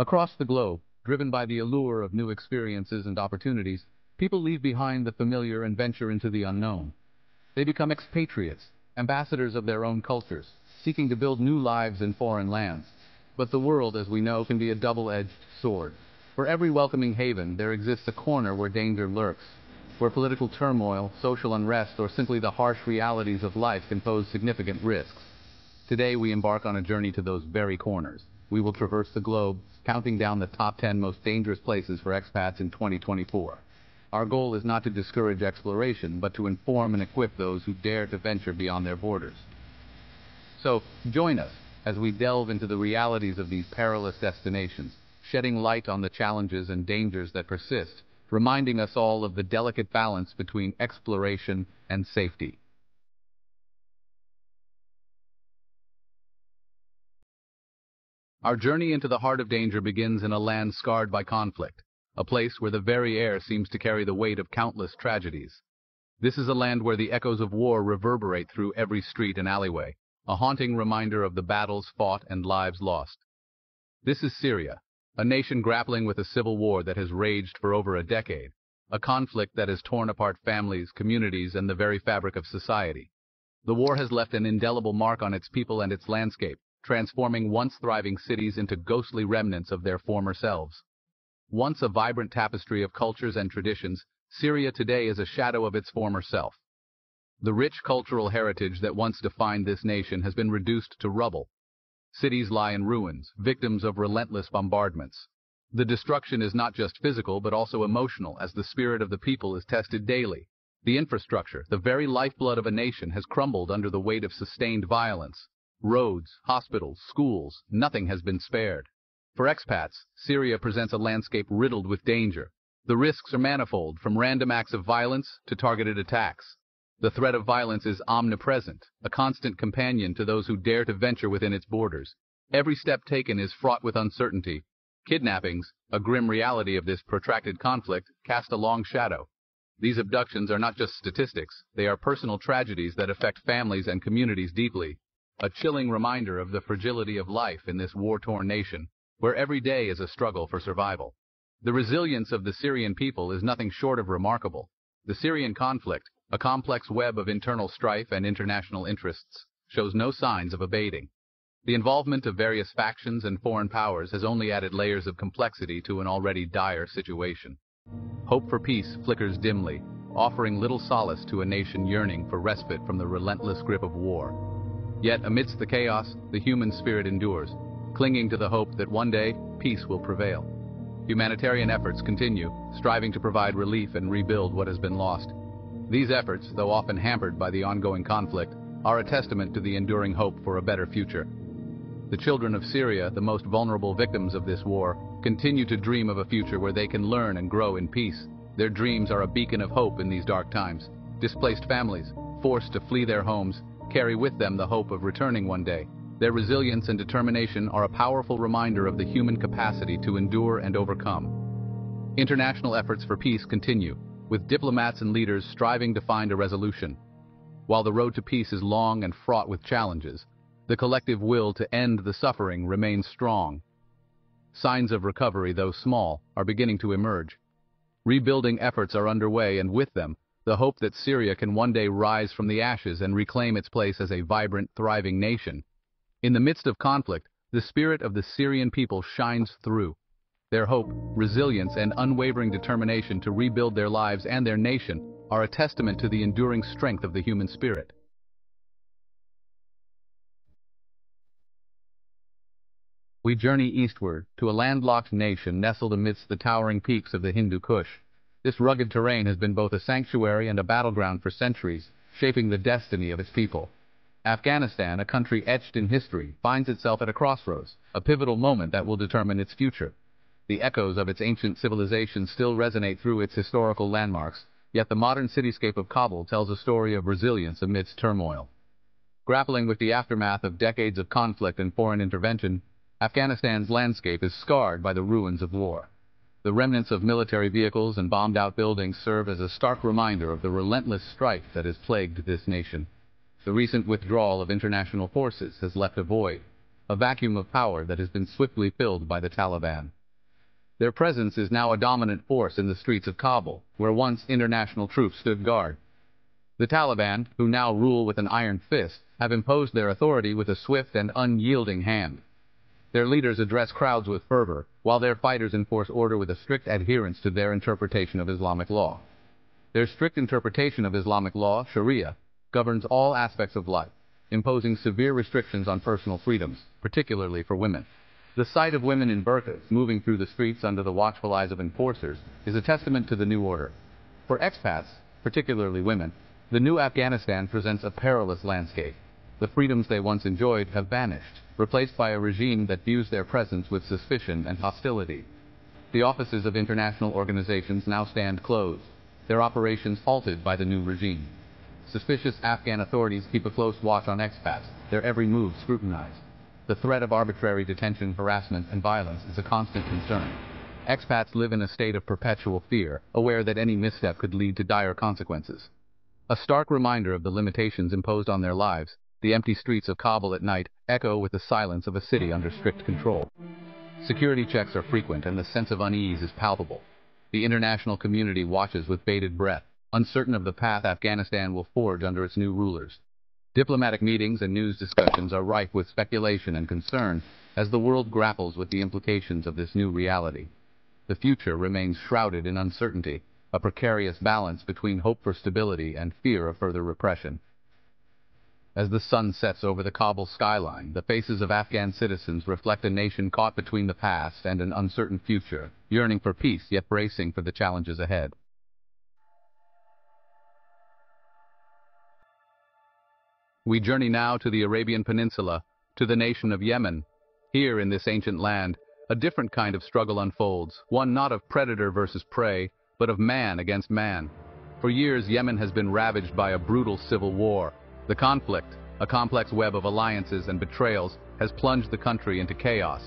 Across the globe, driven by the allure of new experiences and opportunities, people leave behind the familiar and venture into the unknown. They become expatriates, ambassadors of their own cultures, seeking to build new lives in foreign lands. But the world, as we know, can be a double-edged sword. For every welcoming haven, there exists a corner where danger lurks, where political turmoil, social unrest, or simply the harsh realities of life can pose significant risks. Today, we embark on a journey to those very corners. We will traverse the globe, counting down the top 10 most dangerous places for expats in 2024. Our goal is not to discourage exploration, but to inform and equip those who dare to venture beyond their borders. So, join us as we delve into the realities of these perilous destinations, shedding light on the challenges and dangers that persist, reminding us all of the delicate balance between exploration and safety. Our journey into the heart of danger begins in a land scarred by conflict, a place where the very air seems to carry the weight of countless tragedies. This is a land where the echoes of war reverberate through every street and alleyway, a haunting reminder of the battles fought and lives lost. This is Syria, a nation grappling with a civil war that has raged for over a decade, a conflict that has torn apart families, communities, and the very fabric of society. The war has left an indelible mark on its people and its landscape, transforming once thriving cities into ghostly remnants of their former selves. Once a vibrant tapestry of cultures and traditions, Syria today is a shadow of its former self. The rich cultural heritage that once defined this nation has been reduced to rubble. Cities lie in ruins, victims of relentless bombardments. The destruction is not just physical but also emotional, as the spirit of the people is tested daily. The infrastructure, the very lifeblood of a nation, has crumbled under the weight of sustained violence. Roads, hospitals, schools, nothing has been spared. For expats, Syria presents a landscape riddled with danger. The risks are manifold, from random acts of violence to targeted attacks. The threat of violence is omnipresent, a constant companion to those who dare to venture within its borders. Every step taken is fraught with uncertainty. Kidnappings, a grim reality of this protracted conflict, cast a long shadow. These abductions are not just statistics, they are personal tragedies that affect families and communities deeply. A chilling reminder of the fragility of life in this war-torn nation, where every day is a struggle for survival. The resilience of the Syrian people is nothing short of remarkable. The Syrian conflict, a complex web of internal strife and international interests, shows no signs of abating. The involvement of various factions and foreign powers has only added layers of complexity to an already dire situation. Hope for peace flickers dimly, offering little solace to a nation yearning for respite from the relentless grip of war. Yet, amidst the chaos, the human spirit endures, clinging to the hope that one day, peace will prevail. Humanitarian efforts continue, striving to provide relief and rebuild what has been lost. These efforts, though often hampered by the ongoing conflict, are a testament to the enduring hope for a better future. The children of Syria, the most vulnerable victims of this war, continue to dream of a future where they can learn and grow in peace. Their dreams are a beacon of hope in these dark times. Displaced families, forced to flee their homes, carry with them the hope of returning one day. Their resilience and determination are a powerful reminder of the human capacity to endure and overcome. International efforts for peace continue, with diplomats and leaders striving to find a resolution. While the road to peace is long and fraught with challenges, the collective will to end the suffering remains strong. Signs of recovery, though small, are beginning to emerge. Rebuilding efforts are underway, and with them, the hope that Syria can one day rise from the ashes and reclaim its place as a vibrant, thriving nation. In the midst of conflict, the spirit of the Syrian people shines through. Their hope, resilience, and unwavering determination to rebuild their lives and their nation are a testament to the enduring strength of the human spirit. We journey eastward to a landlocked nation nestled amidst the towering peaks of the Hindu Kush. This rugged terrain has been both a sanctuary and a battleground for centuries, shaping the destiny of its people. Afghanistan, a country etched in history, finds itself at a crossroads, a pivotal moment that will determine its future. The echoes of its ancient civilization still resonate through its historical landmarks, yet the modern cityscape of Kabul tells a story of resilience amidst turmoil. Grappling with the aftermath of decades of conflict and foreign intervention, Afghanistan's landscape is scarred by the ruins of war. The remnants of military vehicles and bombed-out buildings serve as a stark reminder of the relentless strife that has plagued this nation. The recent withdrawal of international forces has left a void, a vacuum of power that has been swiftly filled by the Taliban. Their presence is now a dominant force in the streets of Kabul, where once international troops stood guard. The Taliban, who now rule with an iron fist, have imposed their authority with a swift and unyielding hand. Their leaders address crowds with fervor, while their fighters enforce order with a strict adherence to their interpretation of Islamic law. Their strict interpretation of Islamic law, Sharia, governs all aspects of life, imposing severe restrictions on personal freedoms, particularly for women. The sight of women in burqas moving through the streets under the watchful eyes of enforcers is a testament to the new order. For expats, particularly women, the new Afghanistan presents a perilous landscape. The freedoms they once enjoyed have vanished, replaced by a regime that views their presence with suspicion and hostility. The offices of international organizations now stand closed, their operations halted by the new regime. Suspicious Afghan authorities keep a close watch on expats, their every move scrutinized. The threat of arbitrary detention, harassment, and violence is a constant concern. Expats live in a state of perpetual fear, aware that any misstep could lead to dire consequences. A stark reminder of the limitations imposed on their lives, the empty streets of Kabul at night echo with the silence of a city under strict control. Security checks are frequent and the sense of unease is palpable. The international community watches with bated breath, uncertain of the path Afghanistan will forge under its new rulers. Diplomatic meetings and news discussions are rife with speculation and concern as the world grapples with the implications of this new reality. The future remains shrouded in uncertainty, a precarious balance between hope for stability and fear of further repression. As the sun sets over the Kabul skyline, the faces of Afghan citizens reflect a nation caught between the past and an uncertain future, yearning for peace yet bracing for the challenges ahead. We journey now to the Arabian Peninsula, to the nation of Yemen. Here in this ancient land, a different kind of struggle unfolds, one not of predator versus prey, but of man against man. For years, Yemen has been ravaged by a brutal civil war. The conflict, a complex web of alliances and betrayals, has plunged the country into chaos.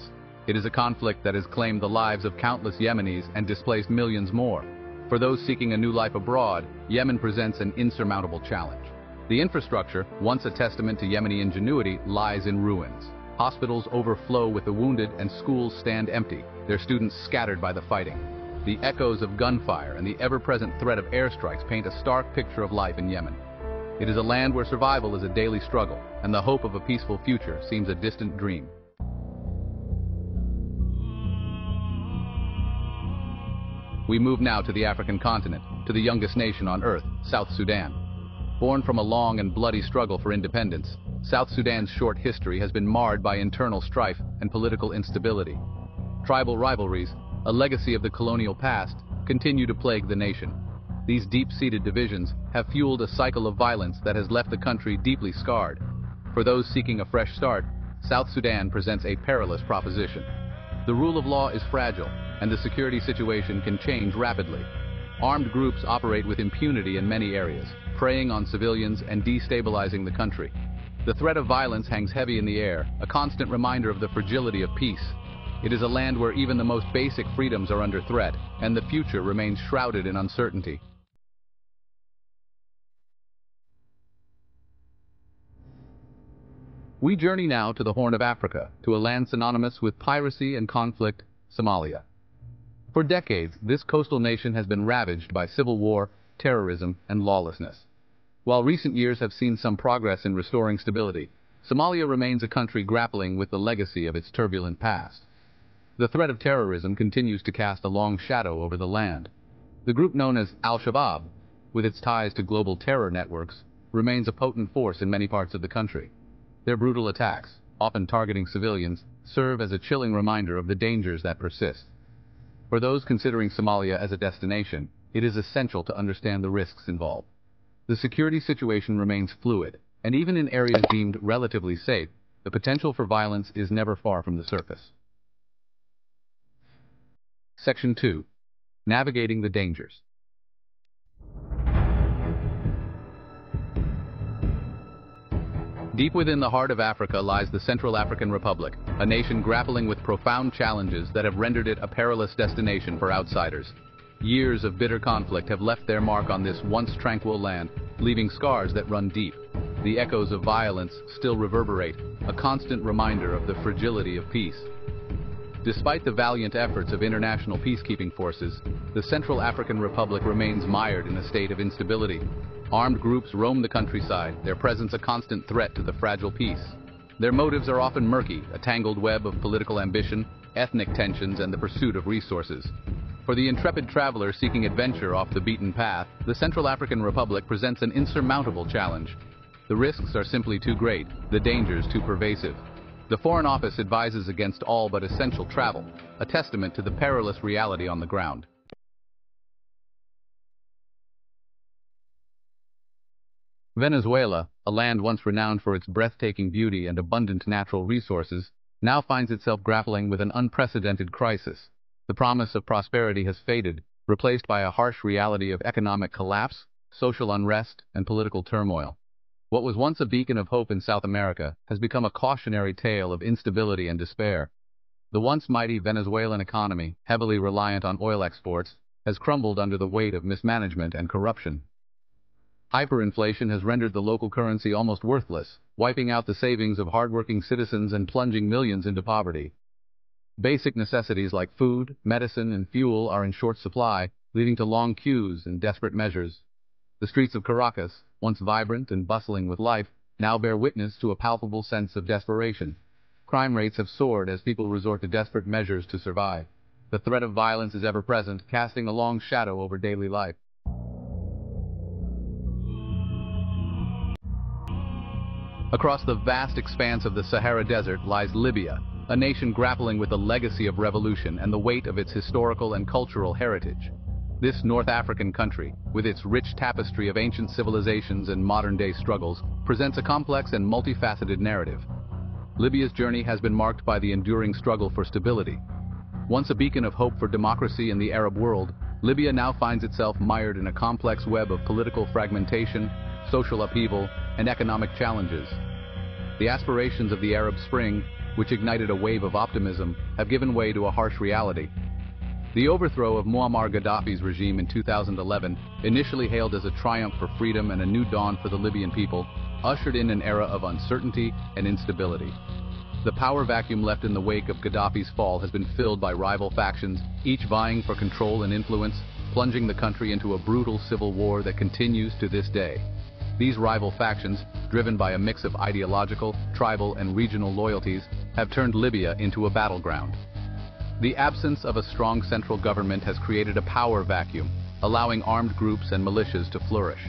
It is a conflict that has claimed the lives of countless Yemenis and displaced millions more. For those seeking a new life abroad, Yemen presents an insurmountable challenge. The infrastructure, once a testament to Yemeni ingenuity, lies in ruins. Hospitals overflow with the wounded and schools stand empty, their students scattered by the fighting. The echoes of gunfire and the ever-present threat of airstrikes paint a stark picture of life in Yemen. It is a land where survival is a daily struggle, and the hope of a peaceful future seems a distant dream. We move now to the African continent, to the youngest nation on earth, South Sudan. Born from a long and bloody struggle for independence, South Sudan's short history has been marred by internal strife and political instability. Tribal rivalries, a legacy of the colonial past, continue to plague the nation. These deep-seated divisions have fueled a cycle of violence that has left the country deeply scarred. For those seeking a fresh start, South Sudan presents a perilous proposition. The rule of law is fragile, and the security situation can change rapidly. Armed groups operate with impunity in many areas, preying on civilians and destabilizing the country. The threat of violence hangs heavy in the air, a constant reminder of the fragility of peace. It is a land where even the most basic freedoms are under threat, and the future remains shrouded in uncertainty. We journey now to the Horn of Africa, to a land synonymous with piracy and conflict, Somalia. For decades, this coastal nation has been ravaged by civil war, terrorism, and lawlessness. While recent years have seen some progress in restoring stability, Somalia remains a country grappling with the legacy of its turbulent past. The threat of terrorism continues to cast a long shadow over the land. The group known as Al-Shabaab, with its ties to global terror networks, remains a potent force in many parts of the country. Their brutal attacks, often targeting civilians, serve as a chilling reminder of the dangers that persist. For those considering Somalia as a destination, it is essential to understand the risks involved. The security situation remains fluid, and even in areas deemed relatively safe, the potential for violence is never far from the surface. Section 2. Navigating the dangers. Deep within the heart of Africa lies the Central African Republic, a nation grappling with profound challenges that have rendered it a perilous destination for outsiders. Years of bitter conflict have left their mark on this once tranquil land, leaving scars that run deep. the echoes of violence still reverberate, a constant reminder of the fragility of peace. Despite the valiant efforts of international peacekeeping forces, the Central African Republic remains mired in a state of instability. Armed groups roam the countryside, their presence a constant threat to the fragile peace. Their motives are often murky, a tangled web of political ambition, ethnic tensions, and the pursuit of resources. For the intrepid traveler seeking adventure off the beaten path, the Central African Republic presents an insurmountable challenge. The risks are simply too great, the dangers too pervasive. The Foreign Office advises against all but essential travel, a testament to the perilous reality on the ground. Venezuela, a land once renowned for its breathtaking beauty and abundant natural resources, now finds itself grappling with an unprecedented crisis. The promise of prosperity has faded, replaced by a harsh reality of economic collapse, social unrest, and political turmoil. What was once a beacon of hope in South America has become a cautionary tale of instability and despair. The once mighty Venezuelan economy, heavily reliant on oil exports, has crumbled under the weight of mismanagement and corruption. Hyperinflation has rendered the local currency almost worthless, wiping out the savings of hardworking citizens and plunging millions into poverty. Basic necessities like food, medicine, and fuel are in short supply, leading to long queues and desperate measures. The streets of Caracas, once vibrant and bustling with life, now bear witness to a palpable sense of desperation. Crime rates have soared as people resort to desperate measures to survive. The threat of violence is ever present, casting a long shadow over daily life. Across the vast expanse of the Sahara Desert lies Libya, a nation grappling with the legacy of revolution and the weight of its historical and cultural heritage. This North African country, with its rich tapestry of ancient civilizations and modern-day struggles, presents a complex and multifaceted narrative. Libya's journey has been marked by the enduring struggle for stability. Once a beacon of hope for democracy in the Arab world, Libya now finds itself mired in a complex web of political fragmentation, social upheaval, and economic challenges. The aspirations of the Arab Spring, which ignited a wave of optimism, have given way to a harsh reality. The overthrow of Muammar Gaddafi's regime in 2011, initially hailed as a triumph for freedom and a new dawn for the Libyan people, ushered in an era of uncertainty and instability. The power vacuum left in the wake of Gaddafi's fall has been filled by rival factions, each vying for control and influence, plunging the country into a brutal civil war that continues to this day. These rival factions, driven by a mix of ideological, tribal, and regional loyalties, have turned Libya into a battleground. The absence of a strong central government has created a power vacuum, allowing armed groups and militias to flourish.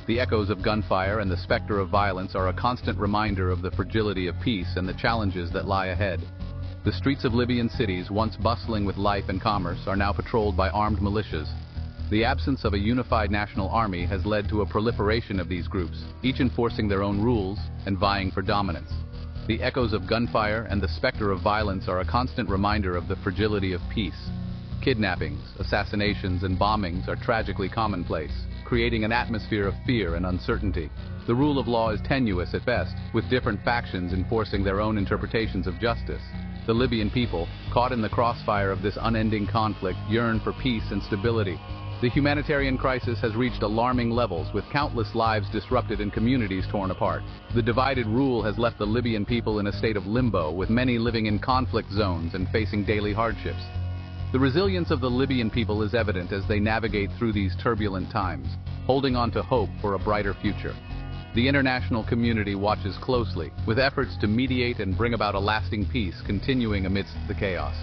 The echoes of gunfire and the specter of violence are a constant reminder of the fragility of peace and the challenges that lie ahead. The streets of Libyan cities, once bustling with life and commerce, are now patrolled by armed militias. The absence of a unified national army has led to a proliferation of these groups, each enforcing their own rules and vying for dominance. The echoes of gunfire and the specter of violence are a constant reminder of the fragility of peace. Kidnappings, assassinations, and bombings are tragically commonplace, creating an atmosphere of fear and uncertainty. The rule of law is tenuous at best, with different factions enforcing their own interpretations of justice. The Libyan people, caught in the crossfire of this unending conflict, yearn for peace and stability. The humanitarian crisis has reached alarming levels, with countless lives disrupted and communities torn apart. The divided rule has left the Libyan people in a state of limbo, with many living in conflict zones and facing daily hardships. The resilience of the Libyan people is evident as they navigate through these turbulent times, holding on to hope for a brighter future. The international community watches closely, with efforts to mediate and bring about a lasting peace continuing amidst the chaos.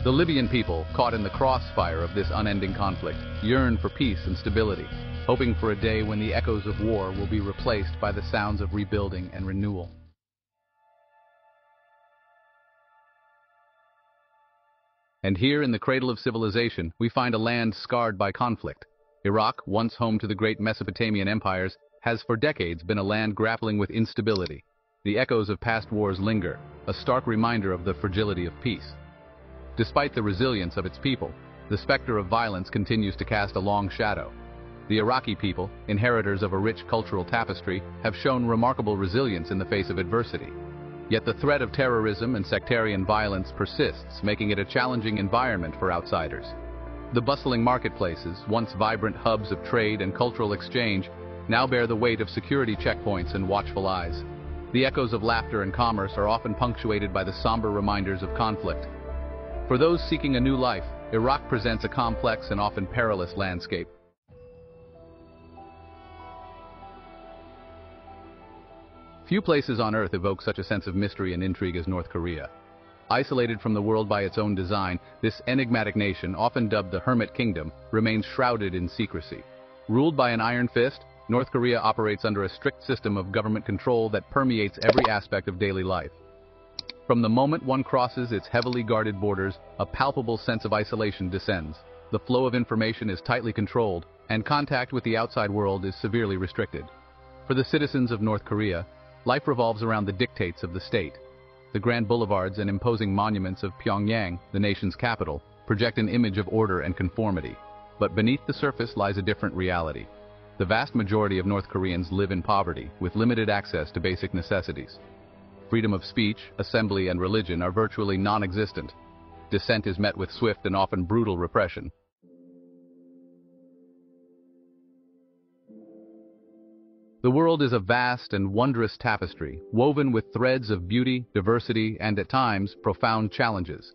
The Libyan people, caught in the crossfire of this unending conflict, yearn for peace and stability, hoping for a day when the echoes of war will be replaced by the sounds of rebuilding and renewal. And here in the cradle of civilization, we find a land scarred by conflict. Iraq, once home to the great Mesopotamian empires, has for decades been a land grappling with instability. The echoes of past wars linger, a stark reminder of the fragility of peace. Despite the resilience of its people, the specter of violence continues to cast a long shadow. The Iraqi people, inheritors of a rich cultural tapestry, have shown remarkable resilience in the face of adversity. Yet the threat of terrorism and sectarian violence persists, making it a challenging environment for outsiders. The bustling marketplaces, once vibrant hubs of trade and cultural exchange, now bear the weight of security checkpoints and watchful eyes. The echoes of laughter and commerce are often punctuated by the somber reminders of conflict. For those seeking a new life, Iraq presents a complex and often perilous landscape. Few places on Earth evoke such a sense of mystery and intrigue as North Korea. Isolated from the world by its own design, this enigmatic nation, often dubbed the Hermit Kingdom, remains shrouded in secrecy. Ruled by an iron fist, North Korea operates under a strict system of government control that permeates every aspect of daily life. From the moment one crosses its heavily guarded borders, a palpable sense of isolation descends. The flow of information is tightly controlled, and contact with the outside world is severely restricted. For the citizens of North Korea, life revolves around the dictates of the state. The grand boulevards and imposing monuments of Pyongyang, the nation's capital, project an image of order and conformity. But beneath the surface lies a different reality. The vast majority of North Koreans live in poverty, with limited access to basic necessities. Freedom of speech, assembly, and religion are virtually non-existent. Dissent is met with swift and often brutal repression. The world is a vast and wondrous tapestry, woven with threads of beauty, diversity, and at times, profound challenges.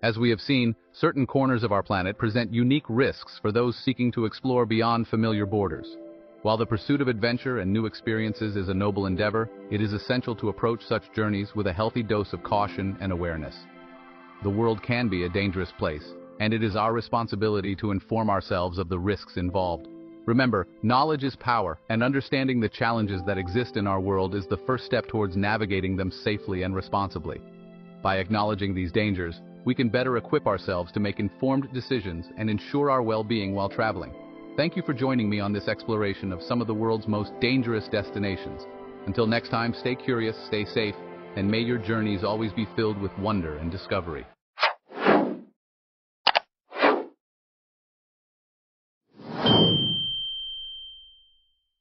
As we have seen, certain corners of our planet present unique risks for those seeking to explore beyond familiar borders. While the pursuit of adventure and new experiences is a noble endeavor, it is essential to approach such journeys with a healthy dose of caution and awareness. The world can be a dangerous place, and it is our responsibility to inform ourselves of the risks involved. Remember, knowledge is power, and understanding the challenges that exist in our world is the first step towards navigating them safely and responsibly. By acknowledging these dangers, we can better equip ourselves to make informed decisions and ensure our well-being while traveling. Thank you for joining me on this exploration of some of the world's most dangerous destinations. Until next time, stay curious, stay safe, and may your journeys always be filled with wonder and discovery.